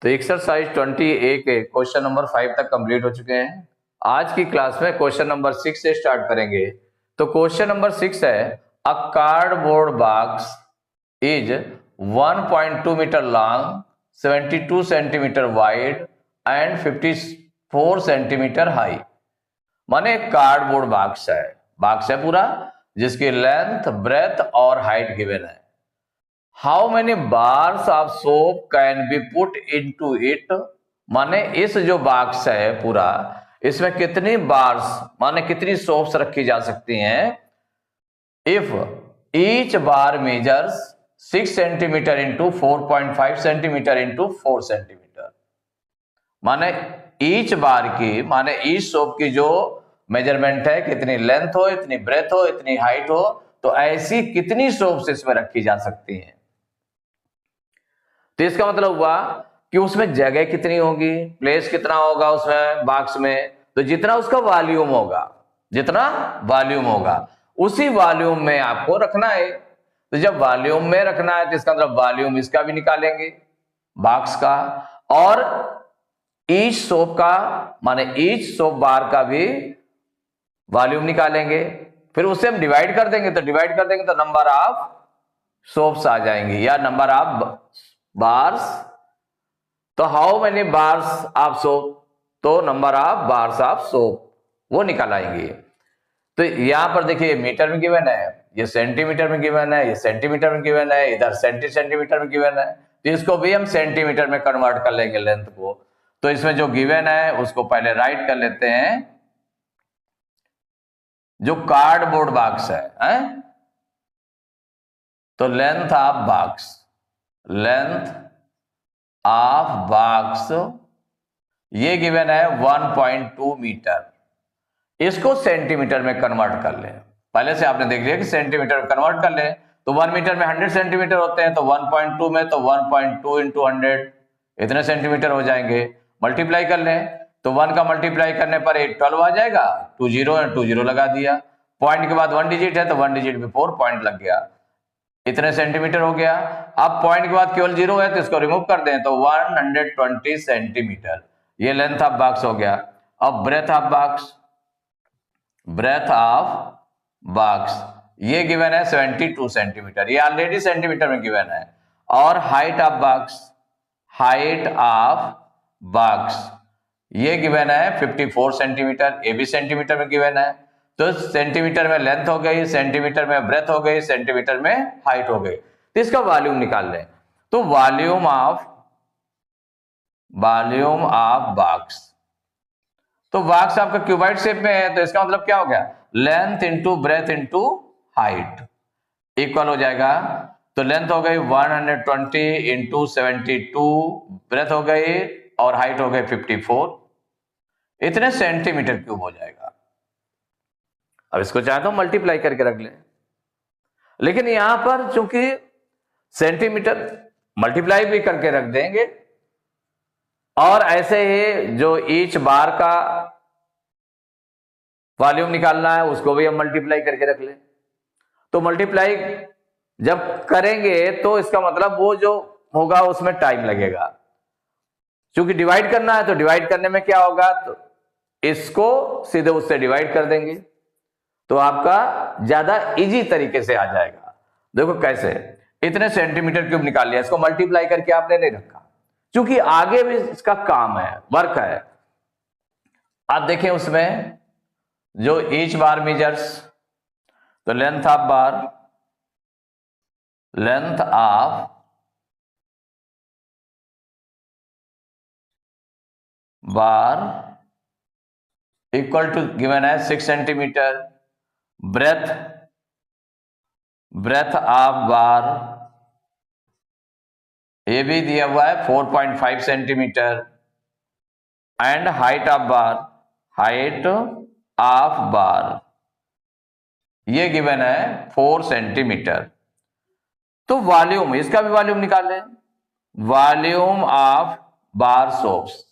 तो exercise 20A के question number 5 तक कंप्लीट हो चुके हैं। आज की क्लास में क्वेश्चन नंबर 6 से स्टार्ट करेंगे। तो क्वेश्चन नंबर 6 है, a cardboard box is 1.2 metre long, 72 centimetre wide and 54 centimetre high. माने कार्डबोर्ड बॉक्स है पूरा, जिसकी लेंथ, ब्रेथ और हाइट गिवन है। How many bars of soap can be put into it, माने इस जो बॉक्स है पूरा, इसमें कितनी बार्स माने कितनी सोप्स रखी जा सकती हैं। If each bar measures 6 centimetre into 4.5 centimetre into 4 centimetre, माने ईच बार की माने ईच सोप की जो मेजरमेंट है, कितनी लेंथ हो, इतनी ब्रेथ हो, इतनी हाइट हो, तो ऐसी कितनी सोप्स इसमें रखी जा सकती हैं। तो इसका मतलब हुआ कि उसमें जगह कितनी होगी, प्लेस कितना होगा उसमें बॉक्स में, तो जितना उसका वॉल्यूम होगा, जितना वॉल्यूम होगा उसी वॉल्यूम में आपको रखना है। तो जब वॉल्यूम में रखना है तो इसका मतलब वॉल्यूम इसका भी निकालेंगे बॉक्स का, और ईच सोप का माने ईच सोप बार का भी वॉल्यूम निकालेंगे। फिर उसे हम डिवाइड कर देंगे, तो नंबर ऑफ सोप्स आ जाएंगे या नंबर ऑफ बार्स। तो how many bars of soap, तो number of bars of soap वो निकल आएंगे। तो यहां पर देखिए मीटर में गिवन है, ये सेंटीमीटर में गिवन है, ये सेंटीमीटर में गिवन है, इधर सेंटीमीटर में गिवन है, तो इसको भी हम सेंटीमीटर में कन्वर्ट कर लेंगे लेंथ को। तो इसमें जो गिवन है उसको पहले राइट कर लेते हैं। जो कार्डबोर्ड बॉक्स है? तो लेंथ ऑफ बॉक्स ये गिवन है 1.2 मीटर। इसको सेंटीमीटर में कन्वर्ट कर लें। पहले से आपने देख लिया कि सेंटीमीटर में कन्वर्ट कर लें, तो 1 मीटर में 100 सेंटीमीटर होते हैं, तो 1.2 में तो 1.2 इंटू 100 इतने सेंटीमीटर हो जाएंगे। मल्टीप्लाई कर लें तो 1 का मल्टीप्लाई करने पर 12 आ जाएगा, 20 लगा दिया, पॉइंट के बाद 1 डिजिट है तो 1 डिजिट बिफोर पॉइंट लग गया, इतने सेंटीमीटर हो गया। अब पॉइंट के बाद केवल 0 है तो इसको रिमूव कर दें तो 120 सेंटीमीटर, ये लेंथ ऑफ बॉक्स हो गया। अब ब्रेथ ऑफ बॉक्स ये गिवन है 72 सेंटीमीटर, ये ऑलरेडी सेंटीमीटर में गिवन है। और हाइट ऑफ बॉक्स ये गिवन है 54 सेंटीमीटर, ये भी सेंटीमीटर में गिवन है। तो सेंटीमीटर में लेंथ हो गई, सेंटीमीटर में ब्रेथ हो गई, सेंटीमीटर में हाइट हो गई। तो इसका वॉल्यूम निकाल लें। तो वॉल्यूम ऑफ बॉक्स, तो बॉक्स आपका क्यूबाइड शेप में है, तो इसका मतलब क्या हो गया, length into breadth into height equal हो जाएगा। तो लेंथ हो गई 120 इंटू 72, ब्रेथ हो गई और हाइट हो गई 54, इतने सेंटीमीटर क्यूब हो जाएगा। अब इसको चाहे तो मल्टीप्लाई करके रख लें, लेकिन यहां पर चूंकि सेंटीमीटर मल्टीप्लाई भी करके रख देंगे, और ऐसे ही जो ईच बार का वॉल्यूम निकालना है उसको भी हम मल्टीप्लाई करके रख लें। तो मल्टीप्लाई जब करेंगे तो इसका मतलब वो जो होगा उसमें टाइम लगेगा, क्योंकि डिवाइड करना है, तो डिवाइड करने में क्या होगा, तो इसको सीधे उससे डिवाइड कर देंगे तो आपका ज्यादा इजी तरीके से आ जाएगा। देखो कैसे, इतने सेंटीमीटर क्यूब निकाल लिया, इसको मल्टीप्लाई करके आपने नहीं रखा, क्योंकि आगे भी इसका काम है, वर्क है। आप देखें उसमें जो ईच बार मेजर्स, तो length of bar equal to given है 6 सेंटीमीटर, ब्रेथ ऑफ बार ये भी दिया हुआ है 4.5 सेंटीमीटर, एंड हाइट ऑफ बार ये गिवन है 4 सेंटीमीटर। तो वॉल्यूम, इसका भी वॉल्यूम निकाल लें। Volume of bar soaps,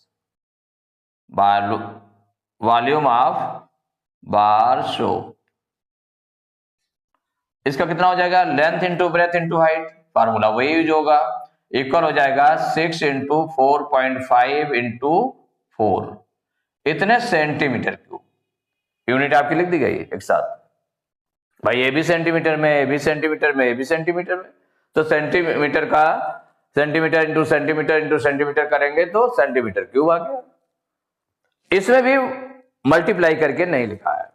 volume of bar soap, इसका कितना हो जाएगा, length into breadth into height, formula वही यूज होगा। इक्वल हो जाएगा 6 इंटू 4.5 इंटू 4, इतने सेंटीमीटर क्यूब। यूनिट आपकी लिख दी गई एक साथ भाई, ए भी सेंटीमीटर में, ए भी सेंटीमीटर में, ए भी सेंटीमीटर में, तो सेंटीमीटर का centimetre into centimetre into centimetre करेंगे तो सेंटीमीटर क्यूब आ गया। इसमें भी मल्टीप्लाई करके नहीं लिखा है।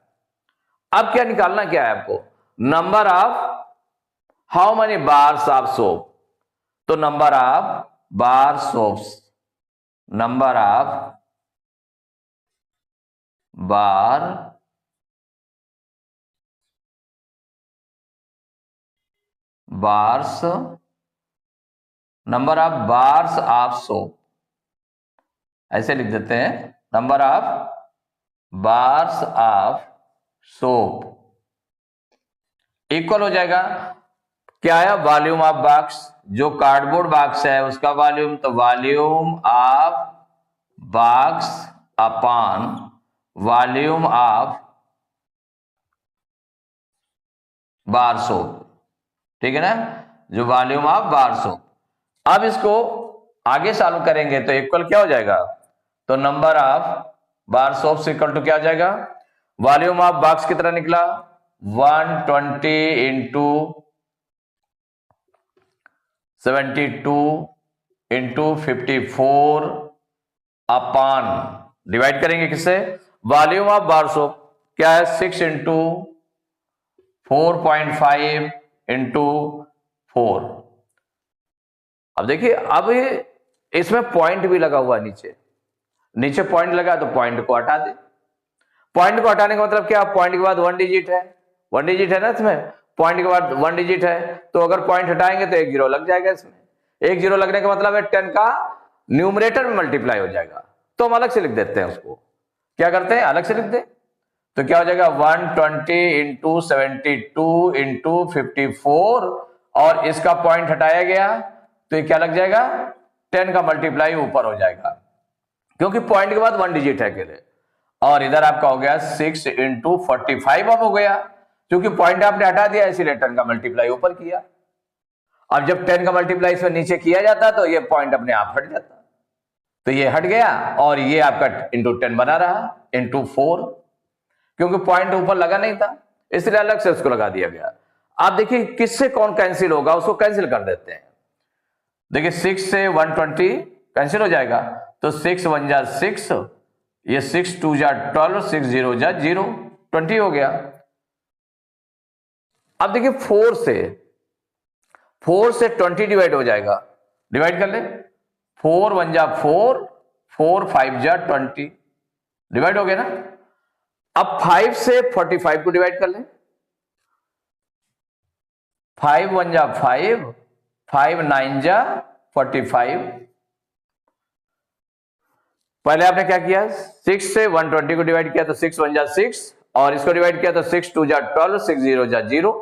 अब क्या निकालना क्या है आपको, number of how many bars of soap, तो number of bar soaps, number of bar bars, number of bars of soap, ऐसे लिख देते हैं, number of bars of soap equal हो जाएगा क्या है, वॉल्यूम ऑफ बॉक्स, जो कार्डबोर्ड बॉक्स है उसका वॉल्यूम, तो volume of box upon volume of bar soap, ठीक है ना, जो वॉल्यूम ऑफ बार सोप। अब इसको आगे सॉल्व करेंगे तो इक्वल क्या हो जाएगा, तो number of bar soaps equal to क्या हो जाएगा, वॉल्यूम ऑफ बॉक्स कितना निकला 120 इंटू 72 इंटू 54 अपॉन, डिवाइड करेंगे किससे, वॉल्यूम ऑफ बार सोप क्या है 6 इंटू 4.5 इंटू 4। अब देखिए, अब इसमें पॉइंट भी लगा हुआ नीचे, नीचे पॉइंट लगा तो पॉइंट को हटा दे। पॉइंट को हटाने का मतलब क्या, पॉइंट के बाद 1 डिजिट है, 1 डिजिट है ना इसमें, पॉइंट के बाद 1 डिजिट है, तो अगर पॉइंट हटाएंगे तो 1 जीरो लग जाएगा इसमें। 1 जीरो लगने का मतलब है 10 का न्यूमरेटर में मल्टीप्लाई हो जाएगा, तो हम अलग से लिख देते हैं उसको, क्या करते हैं अलग से लिख दे, तो क्या हो जाएगा 120 इंटू 72 इंटू 54, और इसका पॉइंट हटाया गया तो ये क्या लग जाएगा 10 का मल्टीप्लाई ऊपर हो जाएगा, क्योंकि पॉइंट के बाद 1 डिजिट है अकेले। और इधर आपका हो गया 6 इंटू 45 अब हो गया, क्योंकि पॉइंट आपने हटा दिया इसीलिए 10 का मल्टीप्लाई ऊपर किया। अब जब 10 का मल्टीप्लाई इसमें नीचे किया जाता तो ये पॉइंट अपने आप हट जाता, तो ये हट गया और ये आपका इंटू 10 बना रहा इंटू 4, क्योंकि पॉइंट ऊपर लगा नहीं था इसलिए अलग से उसको लगा दिया गया। आप देखिए किससे कौन कैंसिल होगा, उसको कैंसिल कर देते हैं। देखिए 6 से 120 कैंसिल हो जाएगा, तो 6 1 जा 6, ये 6 2 जा 12, 6 0 जा 0, 20 हो गया। अब देखिए 4 से 20 डिवाइड हो जाएगा, डिवाइड कर ले, 4 1 जा 4, 4 5 जा 20, डिवाइड हो गया ना। अब 5 से 45 को डिवाइड कर ले, 5 1 जा 5, 5 9 जा 45। पहले आपने क्या किया, 6 से 120 को डिवाइड किया तो 6 1 जा 6, और इसको डिवाइड किया तो 6 2 जा 12, 6 0 जा 0।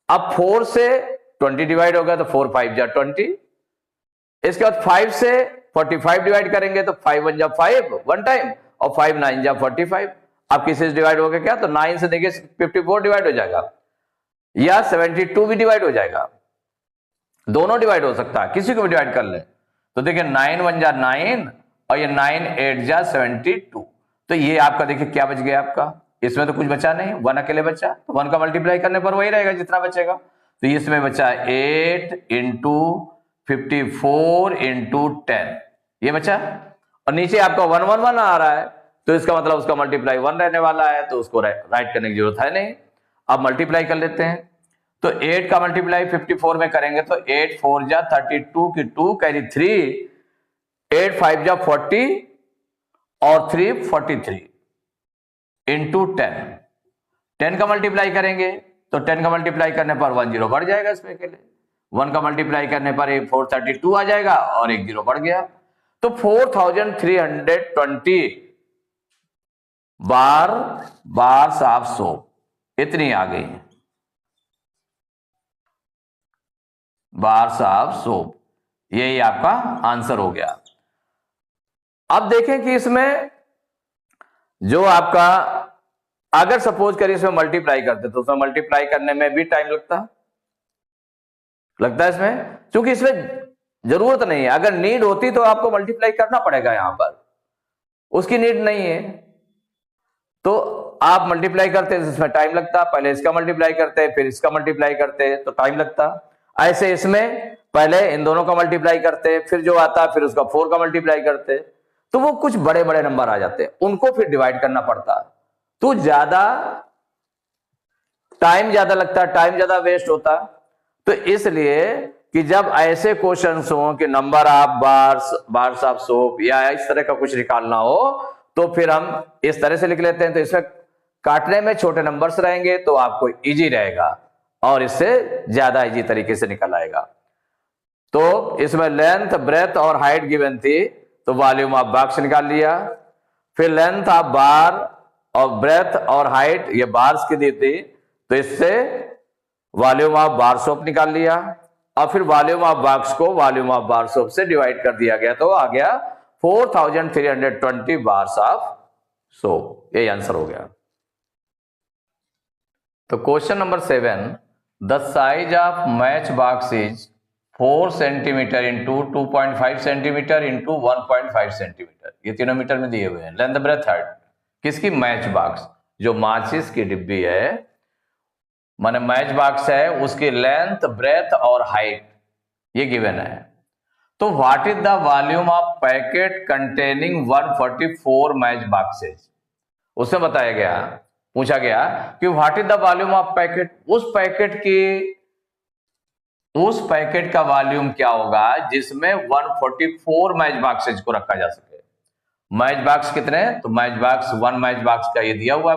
अब 4 से 20 डिवाइड होगा तो 4 5 जा 20। इसके बाद 5 से 45 डिवाइड करेंगे तो 5 1 जा 5 वन टाइम, और 5 9 जा 45। अब किसी से डिवाइड होगा क्या, तो 9 से देखिए 54 डिवाइड हो जाएगा, या 72 भी डिवाइड हो जाएगा, दोनों डिवाइड हो सकता है, किसी को भी डिवाइड कर ले। तो देखिए 9 1 जा 9, और ये 9 8 जा 72, तो ये आपका देखिए क्या बच गया आपका, इसमें तो कुछ बचा नहीं, 1 अकेले बचा, तो 1 का मल्टीप्लाई करने पर वही रहेगा जितना बचेगा। तो इसमें बचा 8 इंटू 54 इंटू 10, ये बचा, और नीचे आपका 1 1 1 आ रहा है, तो इसका मतलब उसका मल्टीप्लाई 1 रहने वाला है, तो उसको राइट करने की जरूरत है नहीं। अब मल्टीप्लाई कर लेते हैं, तो 8 का मल्टीप्लाई 54 में करेंगे तो 8 4 जा 32 की 2 कैरी 3, 8 5 जा 40 और 3 43 इंटू 10। 10 का मल्टीप्लाई करेंगे तो 10 का मल्टीप्लाई करने पर 1 जीरो बढ़ जाएगा इसमें के लिए, 1 का मल्टीप्लाई करने पर 432 आ जाएगा और 1 जीरो बढ़ गया, तो 4320 बार्स ऑफ सोप इतनी आ गई, बार्स ऑफ सोप, यही आपका आंसर हो गया। अब देखें कि इसमें जो आपका, अगर सपोज करिए इसमें मल्टीप्लाई करते तो उसमें मल्टीप्लाई करने में भी टाइम लगता है इसमें, क्योंकि इसमें जरूरत नहीं है। अगर नीड होती तो आपको मल्टीप्लाई करना पड़ेगा, यहां पर उसकी नीड नहीं है तो आप मल्टीप्लाई करते हैं, इसमें टाइम लगता, पहले इसका मल्टीप्लाई करते फिर इसका मल्टीप्लाई करते तो टाइम लगता। ऐसे इसमें पहले इन दोनों का मल्टीप्लाई करते फिर जो आता फिर उसका 4 का मल्टीप्लाई करते, तो वो कुछ बड़े बड़े नंबर आ जाते, उनको फिर डिवाइड करना पड़ता, तो ज्यादा टाइम ज्यादा लगता, टाइम ज्यादा वेस्ट होता। तो इसलिए कि जब ऐसे क्वेश्चंस हो कि number of bars of soap या इस तरह का कुछ निकालना हो तो फिर हम इस तरह से लिख लेते हैं। तो इसमें काटने में छोटे नंबर्स रहेंगे तो आपको इजी रहेगा और इससे ज्यादा इजी तरीके से निकल आएगा। तो इसमें लेंथ ब्रेथ और हाइट गिवन थी तो वॉल्यूम ऑफ बॉक्स निकाल लिया। फिर लेंथ ऑफ बार और ब्रेथ और हाइट ये बार्स की दी थी तो इससे वॉल्यूम ऑफ बार सोप निकाल लिया और फिर वॉल्यूम ऑफ बॉक्स को वॉल्यूम ऑफ बार सोप से डिवाइड कर दिया गया तो आ गया 4320 बार्स ऑफ सोप। ये आंसर हो गया। तो question number 7, the size of match box is 4 centimetre into 2.5 centimetre into 1.5 centimetre, ये तीनों मीटर में दिए हुए हैं। लेंथ ब्रेथ हाइट किसकी? मैच बॉक्स, जो माचिस की डिब्बी है माने मैच बॉक्स है उसकी लेंथ ब्रेथ और हाइट ये गिवन है। तो what is the volume of packet containing 144 match boxes, उसमें बताया गया, पूछा गया कि what is the volume of packet, उस पैकेट का वॉल्यूम क्या होगा जिसमें 144 मैच बॉक्सेज को रखा जा सके। मैच बॉक्स कितने? तो मैच बॉक्स 1 मैच बॉक्स का ये दिया हुआ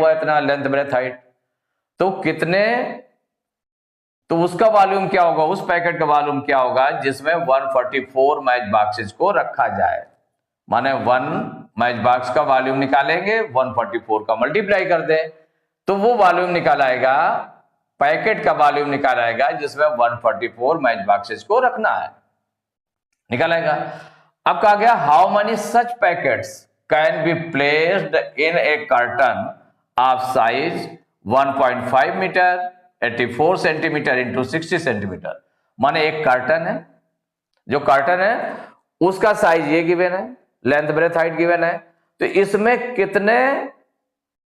है इतना लेंथ ब्रेथ हाइट, तो कितने, तो उसका वॉल्यूम क्या होगा, उस पैकेट का वॉल्यूम क्या होगा जिसमें 144 मैच बॉक्सेज को रखा जाए। माने 1 मैच बॉक्स का वॉल्यूम निकालेंगे 144 का मल्टीप्लाई कर दें तो वो वॉल्यूम निकाल आएगा, पैकेट का वॉल्यूम निकाल आएगा जिसमें 144 मैच बॉक्सेज को रखना है, निकाल आएगा। अब कहा गया how many such packets can be placed in a carton of size 1.5 metre 84 centimetre into 60 centimetre. माने एक कार्टन है, जो कार्टन है उसका साइज ये गिवन है, लेंथ ब्रेथ हाइट गिवन है, तो इसमें कितने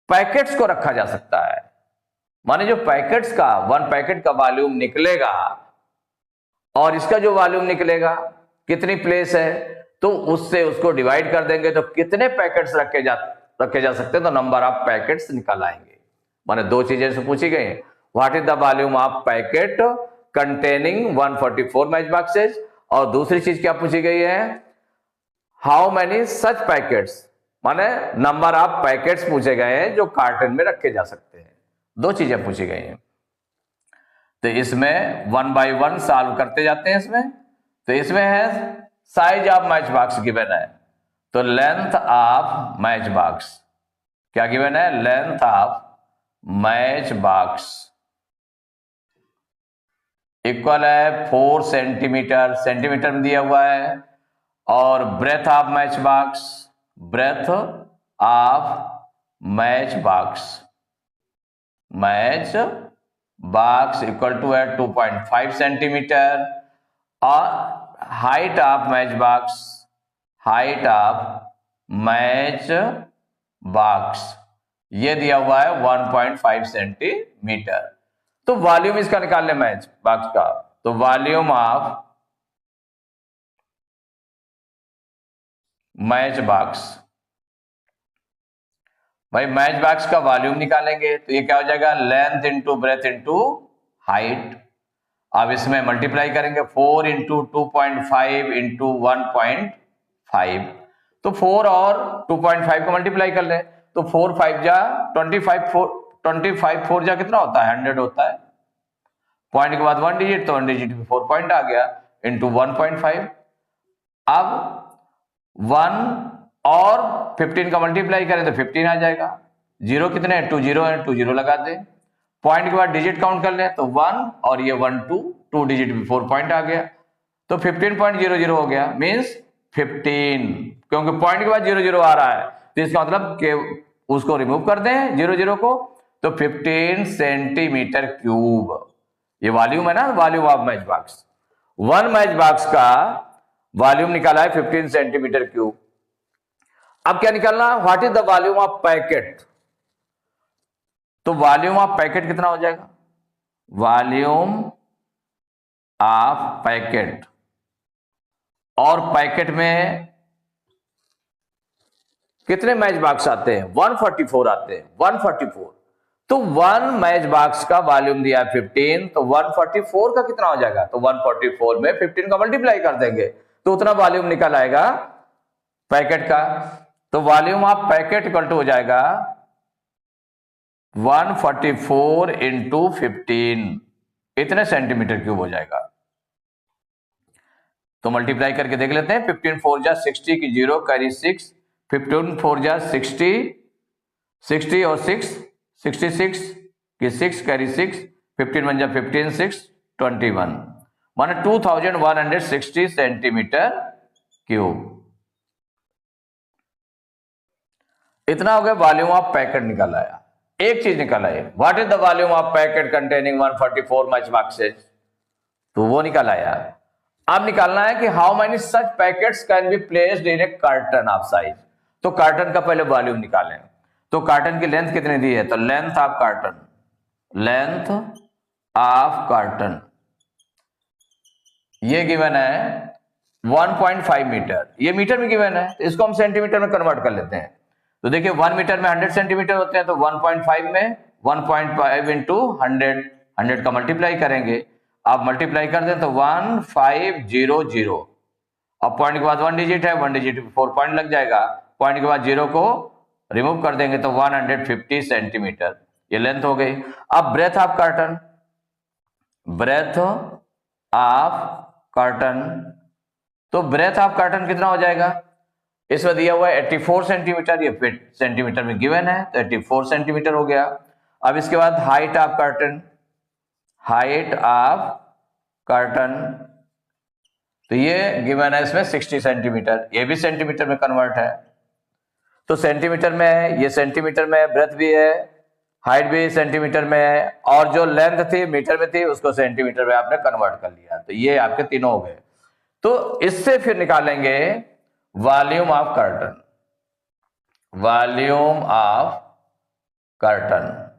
पैकेट्स को रखा जा सकता है। माने जो पैकेट्स का 1 पैकेट का वॉल्यूम निकलेगा और इसका जो वॉल्यूम निकलेगा कितनी प्लेस है तो उससे उसको डिवाइड कर देंगे तो कितने पैकेट्स रखे जा सकते हैं, तो नंबर ऑफ पैकेट्स निकल आएंगे। माने 2 चीजें से पूछी गई, what is the volume of packet containing 144 match boxes और दूसरी चीज क्या पूछी गई है, हाउ मेनी सच पैकेट्स, माने नंबर ऑफ पैकेट्स पूछे गए हैं जो कार्टन में रखे जा सकते हैं। 2 चीजें पूछी गई हैं। तो इसमें 1 बाय 1 सॉल्व करते जाते हैं। तो इसमें है size of match box given है, तो लेंथ ऑफ मैच बॉक्स क्या गिवन है, length of match box equal है 4 सेंटीमीटर, सेंटीमीटर में दिया हुआ है, और breadth of match box, breadth of match box equal to है 2.5 सेंटीमीटर, और हाइट ऑफ मैच बॉक्स ये दिया हुआ है 1.5 सेंटीमीटर। तो वॉल्यूम इसका निकाल ले मैच बॉक्स का, तो वॉल्यूम ऑफ मैच बॉक्स, भाई मैच बॉक्स का वॉल्यूम निकालेंगे तो ये क्या हो जाएगा, length into breadth into height. अब इसमें मल्टीप्लाई करेंगे 4 इंटू 2.5 इंटू 1.5, तो 4 और 2.5 को मल्टीप्लाई कर लें तो 4 5 जा 25 4 जा कितना होता है 100 होता है, पॉइंट के बाद 1 डिजिट तो 1 डिजिट में 4 पॉइंट आ गया इंटू 1.5। अब 1 और 15 का मल्टीप्लाई करें तो 15 आ जाएगा, 0 कितने हैं 2 0 है, 2 0 लगा दें, पॉइंट के बाद डिजिट काउंट कर लें तो 1 और ये 1 2 डिजिट में 4 पॉइंट आ गया तो 15.00 हो गया, मींस 15, क्योंकि पॉइंट के बाद 0 0 आ रहा है तो इसका मतलब कि उसको रिमूव कर दें 0 0 को, तो 15 सेंटीमीटर क्यूब ये वॉल्यूम है ना, volume of match box. 1 match box का वॉल्यूम निकाला है 15 सेंटीमीटर क्यूब। अब क्या निकालना है, what is the volume of packet. तो वॉल्यूम ऑफ पैकेट कितना हो जाएगा, वॉल्यूम ऑफ पैकेट, और पैकेट में कितने मैच बॉक्स आते हैं, 144 आते हैं, 144। तो 1 मैच बॉक्स का वॉल्यूम दिया है 15, तो 144 का कितना हो जाएगा, तो 144 में 15 का मल्टीप्लाई कर देंगे तो उतना वॉल्यूम निकल आएगा पैकेट का। तो volume of packet equal to हो जाएगा 144 इंटू 15, इतने सेंटीमीटर क्यूब हो जाएगा। तो मल्टीप्लाई करके देख लेते हैं, 15 4 जा 60 की 0 कैरी 6, 15 4 जा 60, 60 और 6 66 की 6 कैरी 6, 15 1 जा 15 6 21, माने 2160 सेंटीमीटर क्यूब। इतना हो गया वॉल्यूम ऑफ पैकेट निकाला है। एक चीज निकाला है, what is the volume of packet containing 144 match boxes, तो वो निकाला है। अब निकालना है कि how many such packets can be placed in a carton of size. तो कार्टन का पहले वॉल्यूम निकालें। तो कार्टन की लेंथ कितनी दी है, तो length of carton, length of carton ये गिवन है 1.5 मीटर, ये मीटर में गिवन है, तो इसको हम सेंटीमीटर में कन्वर्ट कर लेते हैं। तो देखिए 1 मीटर में 100 सेंटीमीटर होते हैं, तो 1.5 में 1.5 इंटू 100 का मल्टीप्लाई करेंगे। आप मल्टीप्लाई कर दें तो 1500, अब पॉइंट के बाद 1 डिजिट है, 1 डिजिट 4 पॉइंट लग जाएगा, पॉइंट के बाद 0 को रिमूव कर देंगे तो 150 सेंटीमीटर, ये लेंथ हो गई। अब breadth of carton, breadth of carton, तो ब्रेथ ऑफ कार्टन कितना हो जाएगा, इसमें दिया हुआ है 84 सेंटीमीटर, ये फिट सेंटीमीटर में गिवन है, तो 84 सेंटीमीटर हो गया। अब इसके बाद height of carton, height of carton, तो ये गिवन है इसमें 60 सेंटीमीटर, ये भी सेंटीमीटर में कन्वर्ट है, तो सेंटीमीटर में है, ये सेंटीमीटर में है, ब्रेथ भी है, हाइट भी सेंटीमीटर में है, और जो लेंथ थी मीटर में थी उसको सेंटीमीटर में आपने कन्वर्ट कर लिया, तो ये आपके तीनों हो गए। तो इससे फिर निकालेंगे volume of carton, volume of carton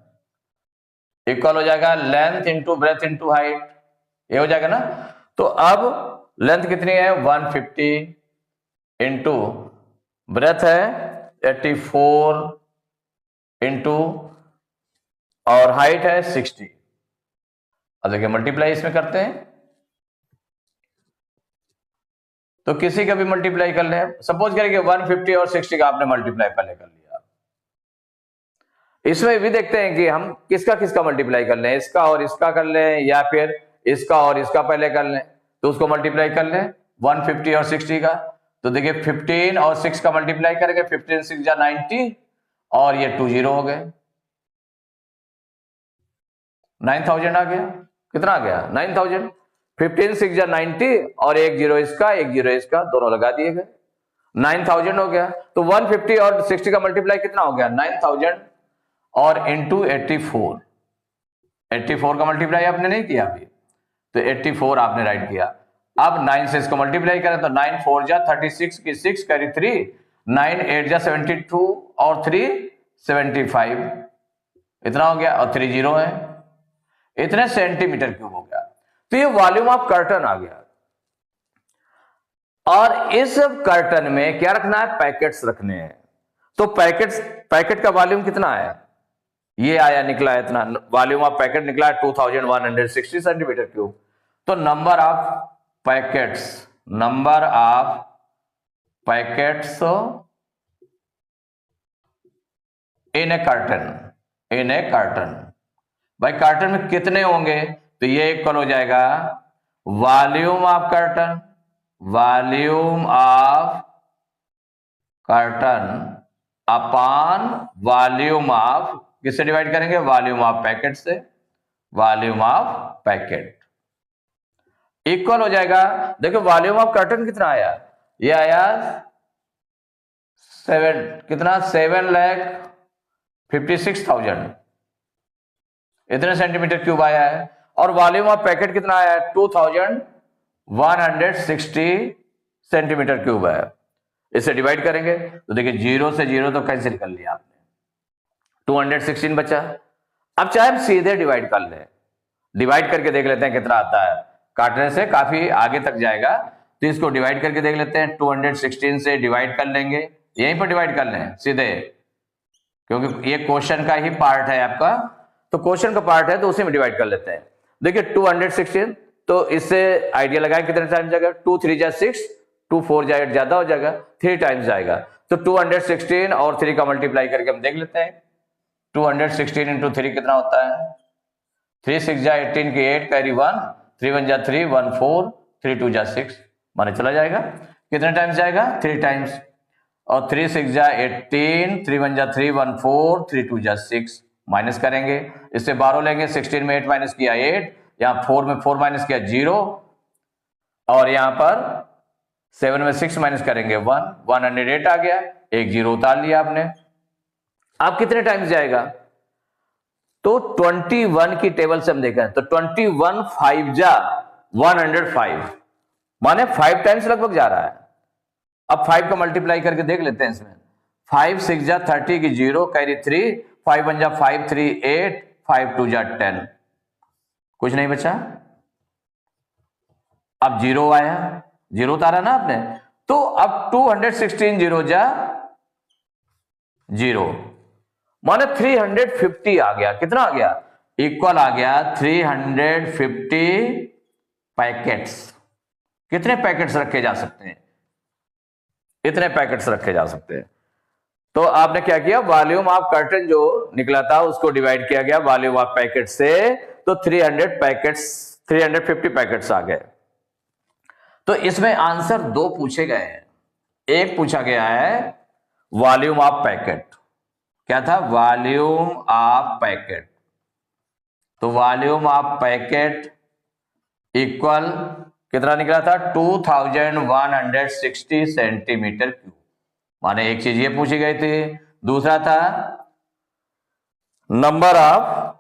equal हो जाएगा length into breadth into height, ये हो जाएगा ना। तो अब लेंथ कितनी है 150 इंटू ब्रेथ है 84 इंटू और हाइट है 60। अब देखिए मल्टीप्लाई इसमें करते हैं, तो किसी का भी मल्टीप्लाई कर लें, सपोज करें कि 150 और 60 का आपने मल्टीप्लाई पहले कर लिया। इसमें भी देखते हैं कि हम किसका किसका मल्टीप्लाई कर लें, इसका और इसका कर लें या फिर इसका और इसका पहले कर लें, तो उसको मल्टीप्लाई कर लें 150 और 60 का। तो देखिए 15 और 6 का मल्टीप्लाई करेंगे, 15 6 जा 90 और ये 20 हो गए, 9000 आ गया। कितना आ गया 9000, 15 6 जा 90 और 1 0 इसका 1 0 इसका, दोनों लगा दिए गए, 9000 हो गया। तो 150 और 60 का मल्टीप्लाई कितना हो गया 9000 और इंटू 84, 84 का मल्टीप्लाई आपने नहीं किया अभी, तो 84 आपने राइट किया। अब 9 से इसको मल्टीप्लाई करें तो 9 4 जा 36 की 6 कैरी 3, 9 8 जा 72 और 3 75, इतना हो गया, और 3 0 है, इतने सेंटीमीटर क्यूब हो गया। तो ये वॉल्यूम ऑफ कर्टन आ गया। और इस कर्टन में क्या रखना है, पैकेट्स रखने हैं। तो पैकेट का वॉल्यूम कितना है, ये आया निकला है इतना, वॉल्यूम ऑफ पैकेट निकला है 2160 सेंटीमीटर क्यूब। तो number of packets, number of packets in a carton, in a carton, भाई कार्टन में कितने होंगे, तो ये इक्वल हो जाएगा volume of carton, volume of carton upon volume of, किससे डिवाइड करेंगे, वॉल्यूम ऑफ पैकेट से, वॉल्यूम ऑफ पैकेट इक्वल हो जाएगा। देखो वॉल्यूम ऑफ कर्टन कितना आया, ये आया 7,56,000, इतने सेंटीमीटर क्यूब आया है। और वॉल्यूम ऑफ पैकेट कितना आया है 2160 160 सेंटीमीटर क्यूब है। इसे डिवाइड करेंगे तो देखिए 0 से 0 तो कैंसिल कर लिया आपने, 216 बचा। अब चाहे हम सीधे डिवाइड कर लें, डिवाइड करके देख लेते हैं कितना आता है, काटने से काफी आगे तक जाएगा, तो इसको डिवाइड करके देख लेते हैं। 216 से डिवाइड कर लेंगे, यहीं पर डिवाइड कर लें सीधे, क्योंकि ये क्वेश्चन का ही पार्ट है आपका, तो क्वेश्चन का पार्ट है तो उसी में डिवाइड कर लेते हैं। देखिए 216, तो इससे आइडिया लगाएं कितने टाइम जाएगा, 2 3 जा 6, 2 4 जा 8 ज्यादा हो जाएगा, 3 टाइम्स जाएगा, तो 216 और 3 का मल्टीप्लाई करके हम देख लेते हैं। 216 इंटू 3 कितना होता है, 3 6 जा 18 की 8 कैरी 1, 3 1 जा 3 1 4, 3 2 जा 6, माने चला जाएगा। कितने टाइम्स जाएगा, 3 टाइम्स, और 3 6 जा 18, 3 1 जा 3 1 4, 3 2 जा 6, माइनस करेंगे, इससे 12 लेंगे, 16 में 8 माइनस किया 8, यहाँ 4 में 4 माइनस किया 0, और यहाँ पर 7 में 6 माइनस करेंगे 1, 108 आ गया, एक 0 उतार लिया आपने। अब कितने टाइम्स जाएगा, तो 21 की टेबल से हम देखें तो 21 5 जा 105, माने 5 टाइम्स लगभग जा रहा है। अब 5 का मल्टीप्लाई करके देख लेते हैं इसमें, 5 6 जा 30 की 0 कैरी 3, 5 1 जा 5 3 8, 5 2 जा 10, कुछ नहीं बचा। अब 0 आया, 0 उतारा ना आपने, तो अब 216 0 जा 0, माने 350 आ गया। कितना आ गया, इक्वल आ गया 350 पैकेट्स। कितने पैकेट्स रखे जा सकते हैं, इतने पैकेट्स रखे जा सकते हैं। तो आपने क्या किया, वॉल्यूम ऑफ कर्टन जो निकला था उसको डिवाइड किया गया वॉल्यूम ऑफ पैकेट से, तो 350 पैकेट्स आ गए। तो इसमें आंसर 2 पूछे गए हैं। एक पूछा गया है वॉल्यूम ऑफ पैकेट, क्या था, वॉल्यूम ऑफ पैकेट, तो वॉल्यूम ऑफ पैकेट इक्वल कितना निकला था, 2160 सेंटीमीटर क्यूब, माने एक चीज ये पूछी गई थी। दूसरा था number of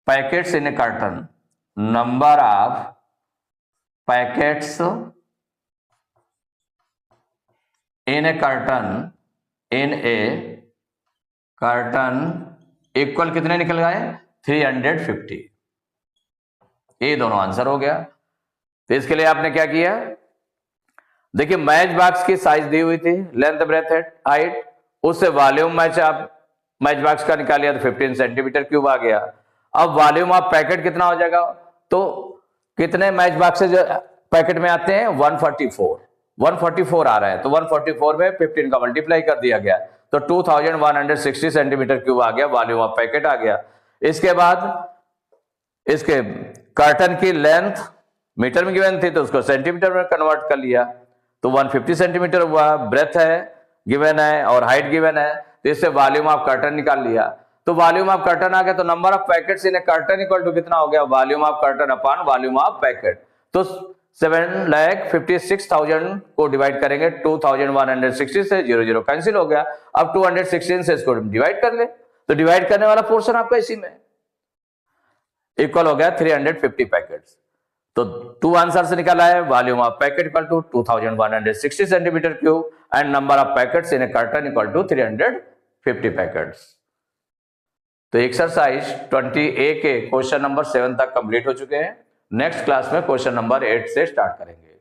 packets in a carton, number of packets in a carton, in a carton equal कितने निकल गए, 350। ये दोनों आंसर हो गया। तो इसके लिए आपने क्या किया, देखिए मैच बॉक्स की साइज दी हुई थी, लेंथ ब्रेथ हाइट, उससे वॉल्यूम मैच बॉक्स का निकाल लिया तो 15 सेंटीमीटर क्यूब आ गया। अब वॉल्यूम ऑफ पैकेट कितना हो जाएगा, तो कितने मैच बॉक्सेज पैकेट में आते हैं, 144 आ रहा है, तो 144 में 15 का मल्टीप्लाई कर दिया गया, तो 2160 सेंटीमीटर क्यूब आ गया, वॉल्यूम ऑफ पैकेट आ गया। इसके बाद इसके कार्टन की लेंथ मीटर में गिवन थी तो उसको सेंटीमीटर में कन्वर्ट कर लिया, तो 150 सेंटीमीटर हुआ, ब्रेथ है गिवन है और हाइट गिवन है, तो इससे वॉल्यूम ऑफ कर्टन निकाल लिया। तो वॉल्यूम ऑफ कर्टन आ गया, तो number of packets in a carton equal to कितना हो गया, volume of carton upon volume of packet. तो 7,56,000 को डिवाइड करेंगे 2160 से, 0 0 कैंसिल हो गया। अब 216 से इसको डिवाइड कर ले, तो डिवाइड करने वाला पोर्शन आपका इसी में इक्वल हो गया 350 पैकेट्स। तो 2 आंसर से निकाला है, volume of packet equal to 2160 centimetre cube and number of packets in a carton equal to 350 packets. तो एक्सरसाइज 20A के क्वेश्चन नंबर 7 तक कंप्लीट हो चुके हैं। नेक्स्ट क्लास में क्वेश्चन नंबर 8 से स्टार्ट करेंगे।